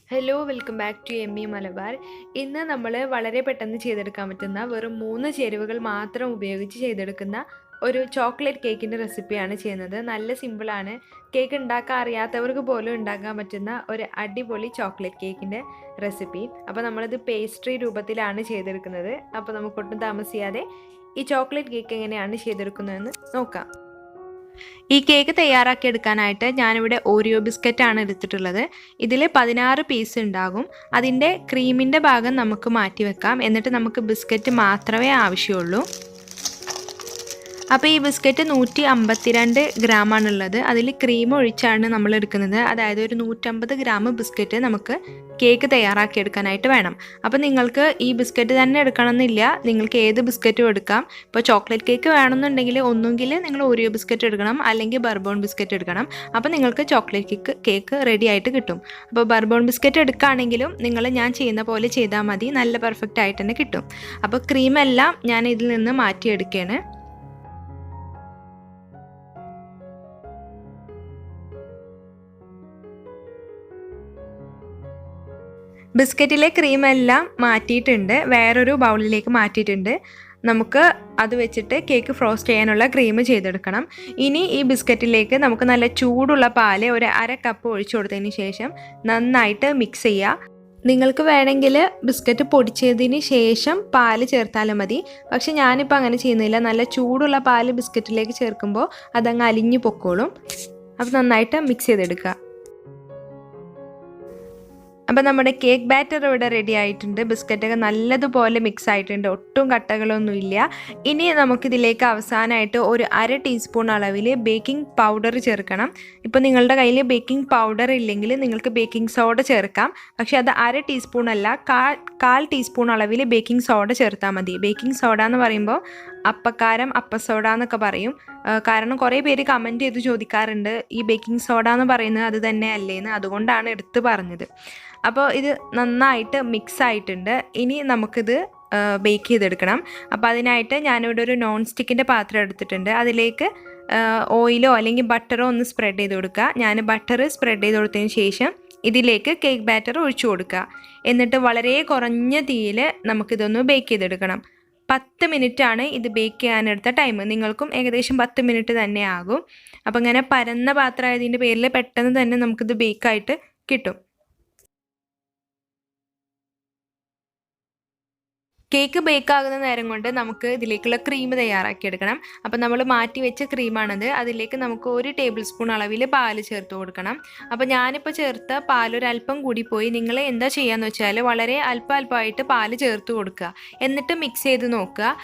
Hello welcome back to M E Malabar. ഇന്ന് നമ്മൾ വളരെ പെട്ടെന്ന് ചെയ്തെടുക്കാൻ പറ്റുന്ന വെറും 3 ചേരുവകൾ മാത്രം ഉപയോഗിച്ച് ചെയ്തെടുക്കുന്ന ഒരു ചോക്ലേറ്റ് കേക്കിൻ്റെ റെസിപ്പിയാണ് ചെയ്യുന്നത്. നല്ല സിമ്പിളാണ്. കേക്ക് ഉണ്ടാക്കാൻ അറിയാത്തവർക്ക് പോലും ഉണ്ടാക്കാൻ പറ്റുന്ന ഒരു അടിപൊളി ചോക്ലേറ്റ് കേക്കിൻ്റെ റെസിപ്പി. അപ്പോൾ നമ്മളിത് പേസ്ട്രി രൂപത്തിലാണ് ചെയ്തെടുക്കുന്നത്. അപ്പോൾ നമുക്കൊട്ടും താമസിയാതെ ഈ ചോക്ലേറ്റ് കേക്ക് എങ്ങനെയാണ് ചെയ്തെടുക്കുന്നതെന്ന് നോക്കാം. ഈ കേക്ക് തയ്യാറാക്കിയെടുക്കാനായിട്ട് ഞാനിവിടെ ഓറിയോ ബിസ്ക്കറ്റാണ് എടുത്തിട്ടുള്ളത്. ഇതിൽ 16 പീസ് ഉണ്ടാകും. അതിൻ്റെ ക്രീമിൻ്റെ ഭാഗം നമുക്ക് മാറ്റി വെക്കാം. എന്നിട്ട് നമുക്ക് ബിസ്ക്കറ്റ് മാത്രമേ ആവശ്യമുള്ളൂ. അപ്പോൾ ഈ ബിസ്ക്കറ്റ് 152 ഗ്രാമാണുള്ളത്. അതിൽ ക്രീം ഒഴിച്ചാണ് നമ്മൾ എടുക്കുന്നത്. അതായത് ഒരു 150 ഗ്രാം ബിസ്ക്കറ്റ് നമുക്ക് കേക്ക് തയ്യാറാക്കിയെടുക്കാനായിട്ട് വേണം. അപ്പോൾ നിങ്ങൾക്ക് ഈ ബിസ്ക്കറ്റ് തന്നെ എടുക്കണമെന്നില്ല, നിങ്ങൾക്ക് ഏത് ബിസ്ക്കറ്റും എടുക്കാം. ഇപ്പോൾ ചോക്ലേറ്റ് കേക്ക് വേണമെന്നുണ്ടെങ്കിൽ ഒന്നുകിൽ നിങ്ങൾ ഓറിയോ ബിസ്ക്കറ്റ് എടുക്കണം, അല്ലെങ്കിൽ ബർബോൺ ബിസ്ക്കറ്റ് എടുക്കണം. അപ്പോൾ നിങ്ങൾക്ക് ചോക്ലേറ്റ് കേക്ക് റെഡി ആയിട്ട് കിട്ടും. അപ്പോൾ ബർബോൺ ബിസ്ക്കറ്റ് എടുക്കുകയാണെങ്കിലും നിങ്ങൾ ഞാൻ ചെയ്യുന്ന പോലെ ചെയ്താൽ മതി, നല്ല പെർഫെക്റ്റ് ആയിട്ട് തന്നെ കിട്ടും. അപ്പോൾ ക്രീമെല്ലാം ഞാൻ ഇതിൽ നിന്ന് മാറ്റിയെടുക്കുകയാണ്. ബിസ്ക്കറ്റിലെ ക്രീമെല്ലാം മാറ്റിയിട്ടുണ്ട്, വേറൊരു ബൗളിലേക്ക് മാറ്റിയിട്ടുണ്ട്. നമുക്ക് അത് വെച്ചിട്ട് കേക്ക് ഫ്രോസ്റ്റ് ചെയ്യാനുള്ള ക്രീം ചെയ്തെടുക്കണം. ഇനി ഈ ബിസ്ക്കറ്റിലേക്ക് നമുക്ക് നല്ല ചൂടുള്ള പാല് ഒരു 1/2 കപ്പ് ഒഴിച്ചു കൊടുത്തതിന് ശേഷം നന്നായിട്ട് മിക്സ് ചെയ്യുക. നിങ്ങൾക്ക് വേണമെങ്കിൽ ബിസ്ക്കറ്റ് പൊടിച്ചതിന് ശേഷം പാല് ചേർത്താലും മതി. പക്ഷെ ഞാനിപ്പോൾ അങ്ങനെ ചെയ്യുന്നില്ല. നല്ല ചൂടുള്ള പാല് ബിസ്ക്കറ്റിലേക്ക് ചേർക്കുമ്പോൾ അതങ്ങ് അലിഞ്ഞു പൊക്കോളും. അപ്പോൾ നന്നായിട്ട് മിക്സ് ചെയ്തെടുക്കുക. അപ്പോൾ നമ്മുടെ കേക്ക് ബാറ്റർ ഇവിടെ റെഡി ആയിട്ടുണ്ട്. ബിസ്ക്കറ്റൊക്കെ നല്ലതുപോലെ മിക്സ് ആയിട്ടുണ്ട്, ഒട്ടും കട്ടകളൊന്നുമില്ല. ഇനി നമുക്കിതിലേക്ക് അവസാനമായിട്ട് ഒരു 1/2 ടീസ്പൂൺ അളവിൽ ബേക്കിംഗ് പൗഡർ ചേർക്കണം. ഇപ്പോൾ നിങ്ങളുടെ കയ്യിൽ ബേക്കിംഗ് പൗഡർ ഇല്ലെങ്കിൽ നിങ്ങൾക്ക് ബേക്കിംഗ് സോഡ ചേർക്കാം. പക്ഷേ അത് 1/2 ടീസ്പൂൺ അല്ല, 1/4 ടീസ്പൂൺ അളവിൽ ബേക്കിംഗ് സോഡ ചേർത്താൽ മതി. ബേക്കിംഗ് സോഡ എന്ന് പറയുമ്പോൾ അപ്പക്കാരം, അപ്പസോഡ എന്നൊക്കെ പറയും. കാരണം കുറേ പേര് കമൻറ്റ് ചെയ്ത് ചോദിക്കാറുണ്ട് ഈ ബേക്കിംഗ് സോഡ എന്ന് പറയുന്നത് അത് തന്നെ അല്ലേന്ന്. അതുകൊണ്ടാണ് എടുത്ത് പറഞ്ഞത്. അപ്പോൾ ഇത് നന്നായിട്ട് മിക്സ് ആയിട്ടുണ്ട്. ഇനി നമുക്കിത് ബേക്ക് ചെയ്തെടുക്കണം. അപ്പോൾ അതിനായിട്ട് ഞാനിവിടെ ഒരു നോൺ സ്റ്റിക്കിൻ്റെ പാത്രം എടുത്തിട്ടുണ്ട്. അതിലേക്ക് ഓയിലോ അല്ലെങ്കിൽ ബട്ടറോ ഒന്ന് സ്പ്രെഡ് ചെയ്ത് കൊടുക്കുക. ഞാൻ ബട്ടർ സ്പ്രെഡ് ചെയ്ത് കൊടുത്തതിന് ശേഷം ഇതിലേക്ക് കേക്ക് ബാറ്റർ ഒഴിച്ചു കൊടുക്കുക. എന്നിട്ട് വളരെ കുറഞ്ഞ തീയിൽ നമുക്കിതൊന്ന് ബേക്ക് ചെയ്തെടുക്കണം. 10 മിനിറ്റാണ് ഇത് ബേക്ക് ചെയ്യാനെടുത്ത ടൈം. നിങ്ങൾക്കും ഏകദേശം 10 മിനിറ്റ് തന്നെ ആകും. അപ്പോൾ ഇങ്ങനെ പരന്ന പാത്രമായതിൻ്റെ പേരിൽ പെട്ടെന്ന് തന്നെ നമുക്കിത് ബേക്കായിട്ട് കിട്ടും. കേക്ക് ബേക്കാകുന്ന നേരം കൊണ്ട് നമുക്ക് ഇതിലേക്കുള്ള ക്രീം തയ്യാറാക്കിയെടുക്കണം. അപ്പോൾ നമ്മൾ മാറ്റി വെച്ച ക്രീമാണത്. അതിലേക്ക് നമുക്ക് 1 ടേബിൾ സ്പൂൺ അളവിൽ പാല് ചേർത്ത് കൊടുക്കണം. അപ്പോൾ ഞാനിപ്പോൾ ചേർത്ത പാലൊരല്പം കൂടി പോയി. നിങ്ങൾ എന്താ ചെയ്യാന്ന് വെച്ചാൽ വളരെ അല്പമായിട്ട് പാല് ചേർത്ത് കൊടുക്കുക. എന്നിട്ട് മിക്സ് ചെയ്ത് നോക്കുക.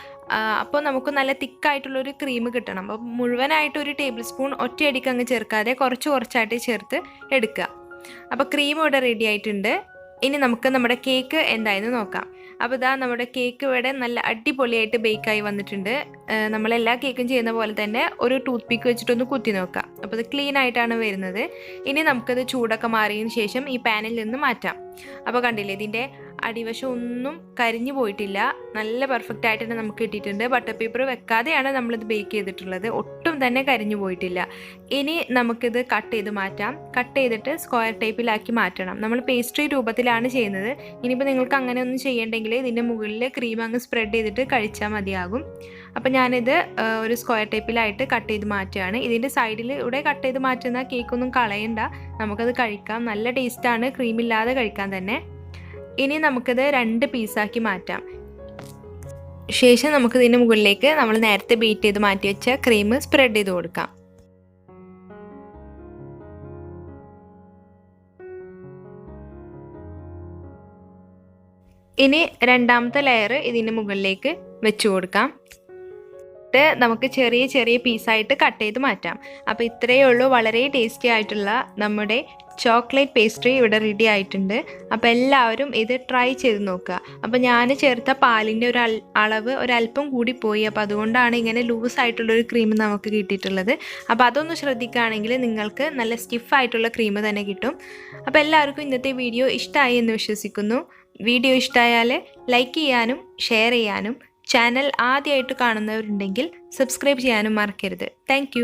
അപ്പോൾ നമുക്ക് നല്ല തിക്കായിട്ടുള്ളൊരു ക്രീം കിട്ടണം. അപ്പോൾ മുഴുവനായിട്ട് 1 ടേബിൾ സ്പൂൺ ഒറ്റയടിക്ക് അങ്ങ് ചേർക്കാതെ കുറച്ചായിട്ട് ചേർത്ത് എടുക്കുക. അപ്പോൾ ക്രീം ഇവിടെ റെഡി ആയിട്ടുണ്ട്. ഇനി നമുക്ക് നമ്മുടെ കേക്ക് എന്തായെന്ന് നോക്കാം. അപ്പോൾ ഇതാ നമ്മുടെ കേക്ക് ഇവിടെ നല്ല അടിപൊളിയായിട്ട് ബേക്കായി വന്നിട്ടുണ്ട്. നമ്മളെല്ലാ കേക്കും ചെയ്യുന്ന പോലെ തന്നെ ഒരു ടൂത്ത് പിക്ക് വെച്ചിട്ടൊന്ന് കുത്തി നോക്കാം. അപ്പോൾ ഇത് ക്ലീൻ ആയിട്ടാണ് വരുന്നത്. ഇനി നമുക്കത് ചൂടൊക്കെ മാറിയതിന് ശേഷം ഈ പാനിൽ നിന്ന് മാറ്റാം. അപ്പോൾ കണ്ടില്ലേ, ഇതിൻ്റെ അടിവശം ഒന്നും കരിഞ്ഞു പോയിട്ടില്ല, നല്ല പെർഫെക്റ്റ് ആയിട്ട് തന്നെ നമുക്ക് കിട്ടിയിട്ടുണ്ട്. ബട്ടർ പേപ്പർ വെക്കാതെയാണ് നമ്മളിത് ബേക്ക് ചെയ്തിട്ടുള്ളത്, ഒട്ടും തന്നെ കരിഞ്ഞു പോയിട്ടില്ല. ഇനി നമുക്കിത് കട്ട് ചെയ്ത് മാറ്റാം. കട്ട് ചെയ്തിട്ട് സ്ക്വയർ ടൈപ്പിലാക്കി മാറ്റണം. നമ്മൾ പേസ്ട്രി രൂപത്തിലാണ് ചെയ്യുന്നത്. ഇനിയിപ്പോൾ നിങ്ങൾക്ക് അങ്ങനെ ഒന്നും ചെയ്യണ്ടെങ്കിൽ ഇതിൻ്റെ മുകളിൽ ക്രീം അങ്ങ് സ്പ്രെഡ് ചെയ്തിട്ട് കഴിച്ചാൽ മതിയാകും. അപ്പോൾ ഞാനിത് ഒരു സ്ക്വയർ ടൈപ്പിലായിട്ട് കട്ട് ചെയ്ത് മാറ്റുകയാണ്. ഇതിൻ്റെ സൈഡിലൂടെ കട്ട് ചെയ്ത് മാറ്റുന്ന കേക്കൊന്നും കളയണ്ട, നമുക്കത് കഴിക്കാം. നല്ല ടേസ്റ്റാണ് ക്രീമില്ലാതെ കഴിക്കാൻ തന്നെ. ഇനി നമുക്കിത് 2 പീസാക്കി മാറ്റാം. ശേഷം നമുക്ക് ഇതിൻ്റെ മുകളിലേക്ക് നമ്മൾ നേരത്തെ ബീറ്റ് ചെയ്ത് മാറ്റി വെച്ച ക്രീം സ്പ്രെഡ് ചെയ്ത് കൊടുക്കാം. ഇനി രണ്ടാമത്തെ ലെയർ ഇതിൻ്റെ മുകളിലേക്ക് വെച്ച് കൊടുക്കാം. നമുക്ക് ചെറിയ പീസായിട്ട് കട്ട് ചെയ്ത് മാറ്റാം. അപ്പോൾ ഇത്രയേ ഉള്ളൂ. വളരെ ടേസ്റ്റി ആയിട്ടുള്ള നമ്മുടെ ചോക്ലേറ്റ് പേസ്ട്രി ഇവിടെ റെഡി ആയിട്ടുണ്ട്. അപ്പോൾ എല്ലാവരും ഇത് ട്രൈ ചെയ്ത് നോക്കുക. അപ്പോൾ ഞാൻ ചേർത്ത പാലിൻ്റെ അളവ് ഒരല്പം കൂടി പോയി. അപ്പോൾ അതുകൊണ്ടാണ് ഇങ്ങനെ ലൂസായിട്ടുള്ളൊരു ക്രീം നമുക്ക് കിട്ടിയിട്ടുള്ളത്. അപ്പോൾ അതൊന്ന് ശ്രദ്ധിക്കുകയാണെങ്കിൽ നിങ്ങൾക്ക് നല്ല സ്റ്റിഫായിട്ടുള്ള ക്രീം തന്നെ കിട്ടും. അപ്പോൾ എല്ലാവർക്കും ഇന്നത്തെ വീഡിയോ ഇഷ്ടമായി എന്ന് വിശ്വസിക്കുന്നു. വീഡിയോ ഇഷ്ടമായാൽ ലൈക്ക് ചെയ്യാനും ഷെയർ ചെയ്യാനും ചാനൽ ആദ്യമായിട്ട് കാണുന്നവരുണ്ടെങ്കിൽ സബ്സ്ക്രൈബ് ചെയ്യാനും മറക്കരുത്. താങ്ക്